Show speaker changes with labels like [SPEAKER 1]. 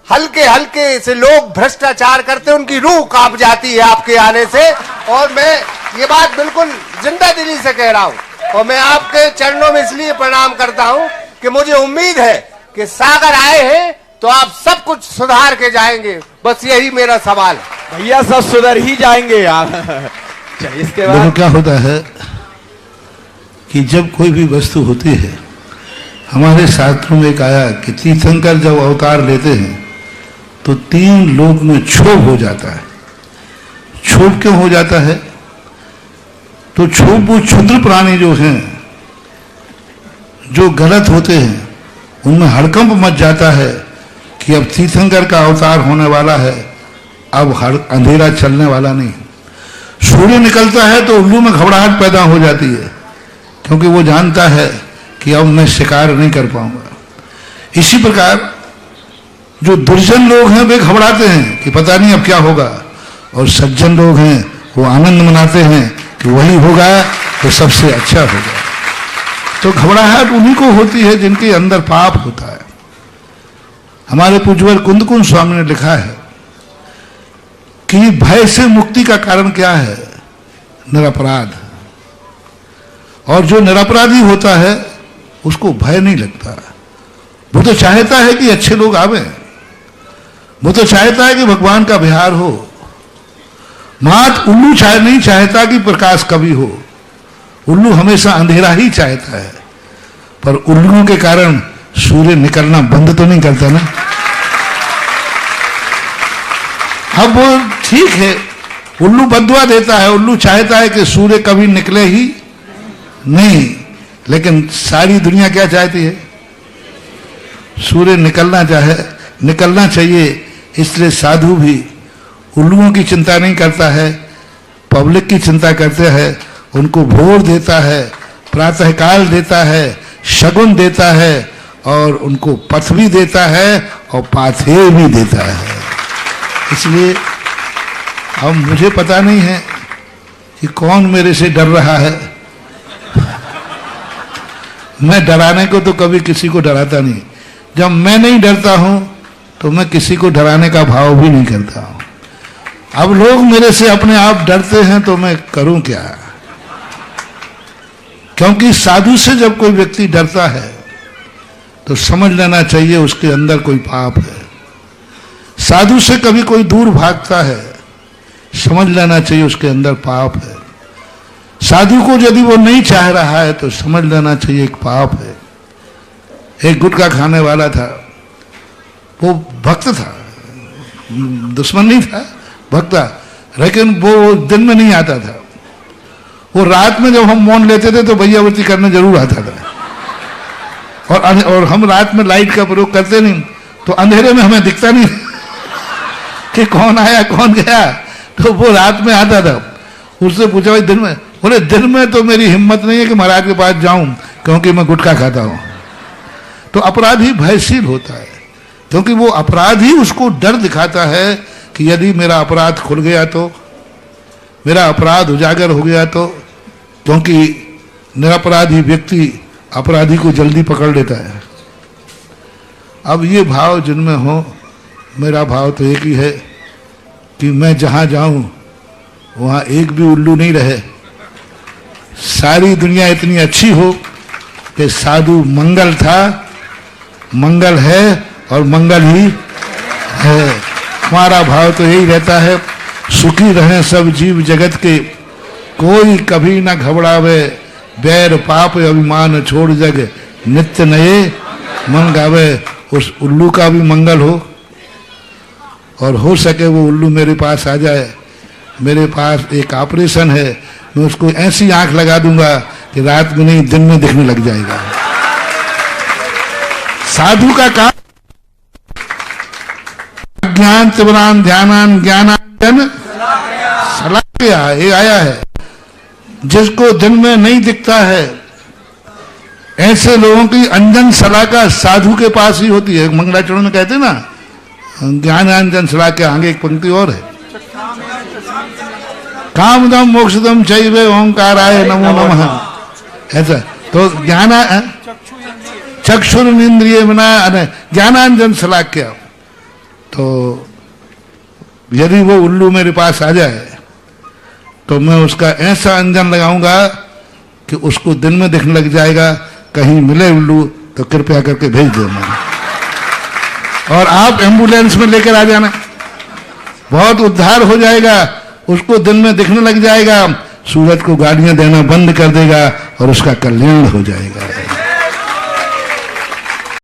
[SPEAKER 1] हल्के हल्के से लोग भ्रष्टाचार करते, उनकी रूह कांप जाती है आपके आने से। और मैं ये बात बिल्कुल जिंदा दिली से कह रहा हूं, और मैं आपके चरणों में इसलिए प्रणाम करता हूं कि मुझे उम्मीद है कि सागर आए हैं तो आप सब कुछ सुधार के जाएंगे। बस यही मेरा सवाल है।
[SPEAKER 2] भैया सब सुधर ही जाएंगे यार। इसके बाद
[SPEAKER 3] क्या होता है कि जब कोई भी वस्तु होती है, हमारे शास्त्रों में एक आया कि तीर्थंकर जब अवतार लेते हैं तो 3 लोक में क्षोभ हो जाता है। क्षोभ क्यों हो जाता है? तो क्षोभ वो क्षुद्र प्राणी जो हैं, जो गलत होते हैं, उनमें हड़कंप मच जाता है कि अब तीर्थंकर का अवतार होने वाला है, अब अंधेरा चलने वाला नहीं। सूर्य निकलता है तो उल्लू में घबराहट पैदा हो जाती है, क्योंकि वो जानता है कि अब मैं शिकार नहीं कर पाऊंगा। इसी प्रकार जो दुर्जन लोग हैं वे घबराते हैं कि पता नहीं अब क्या होगा, और सज्जन लोग हैं वो आनंद मनाते हैं कि वही होगा तो सबसे अच्छा होगा। तो घबराहट उन्हीं को होती है जिनके अंदर पाप होता है। हमारे पूज्यवर कुंदकुंज स्वामी ने लिखा है कि भय से मुक्ति का कारण क्या है? निरपराध। और जो निरपराधी होता है उसको भय नहीं लगता। वो तो चाहता है कि अच्छे लोग आवे, वो तो चाहता है कि भगवान का विहार हो। मात उल्लू नहीं चाहता कि प्रकाश कभी हो। उल्लू हमेशा अंधेरा ही चाहता है, पर उल्लुओं के कारण सूर्य निकलना बंद तो नहीं करता ना। अब वो ठीक है, उल्लू बदुआ देता है, उल्लू चाहता है कि सूर्य कभी निकले ही नहीं, लेकिन सारी दुनिया क्या चाहती है? सूर्य निकलना चाहिए। इसलिए साधु भी उल्लुओं की चिंता नहीं करता है, पब्लिक की चिंता करते हैं। उनको भोर देता है, प्रातःकाल देता है, शगुन देता है, और उनको पथ भी देता है और पाथेय भी देता है। इसलिए अब मुझे पता नहीं है कि कौन मेरे से डर रहा है। मैं डराने को तो कभी किसी को डराता नहीं। जब मैं नहीं डरता हूं तो मैं किसी को डराने का भाव भी नहीं करता हूं। अब लोग मेरे से अपने आप डरते हैं तो मैं करूं क्या? क्योंकि साधु से जब कोई व्यक्ति डरता है तो समझ लेना चाहिए उसके अंदर कोई पाप है। साधु से कभी कोई दूर भागता है, समझ लेना चाहिए उसके अंदर पाप है। साधु को यदि वो नहीं चाह रहा है तो समझ लेना चाहिए एक पाप है। एक गुटखा खाने वाला था, वो भक्त था, दुश्मन नहीं था, भक्त था, लेकिन वो दिन में नहीं आता था। वो रात में जब हम मौन लेते थे तो भैयावती करने जरूर आता था। और हम रात में लाइट का प्रयोग करते नहीं, तो अंधेरे में हमें दिखता नहीं कि कौन आया कौन गया, तो वो रात में आता था। उससे पूछा भाई दिन में? बोले दिन में तो मेरी हिम्मत नहीं है कि महाराज के पास जाऊं, क्योंकि मैं गुटखा खाता हूं। तो अपराधी भयशील होता है, क्योंकि वो अपराधी उसको डर दिखाता है कि यदि मेरा अपराध खुल गया तो, मेरा अपराध उजागर हो गया तो। क्योंकि निरपराधी व्यक्ति अपराधी को जल्दी पकड़ लेता है। अब ये भाव जिनमें हो, मेरा भाव तो एक ही है कि मैं जहां जाऊं वहां एक भी उल्लू नहीं रहे। सारी दुनिया इतनी अच्छी हो कि साधु मंगल था, मंगल है और मंगल ही है। हमारा भाव तो यही रहता है, सुखी रहें सब जीव जगत के, कोई कभी ना घबरावे, बैर पाप अभिमान छोड़ जग, नित्य नए मन गावे। उस उल्लू का भी मंगल हो, और हो सके वो उल्लू मेरे पास आ जाए। मेरे पास एक ऑपरेशन है, मैं उसको ऐसी आंख लगा दूंगा कि रात में नहीं दिन में दिखने लग जाएगा। साधु का काम ज्ञान तिवरान ध्यानान ज्ञानांजन सलाह ये आया है। जिसको दिन में नहीं दिखता है, ऐसे लोगों की अंजन सलाका साधु के पास ही होती है। मंगलाचरण में कहते हैं ना, ज्ञानांजन सलाह के आगे एक पंक्ति और है, कामदम मोक्षदम चैव ओंकाराय नमो नमः। ऐसा तो ज्ञान चक्षुर इंद्रिय बना ज्ञानांजन सलाक्य। तो यदि वो उल्लू मेरे पास आ जाए तो मैं उसका ऐसा अंजन लगाऊंगा कि उसको दिन में दिखने लग जाएगा। कहीं मिले उल्लू तो कृपया करके भेज देना, और आप एम्बुलेंस में लेकर आ जाना, बहुत उद्धार हो जाएगा। उसको दिन में दिखने लग जाएगा, सूरज को गालियां देना बंद कर देगा और उसका कल्याण हो जाएगा।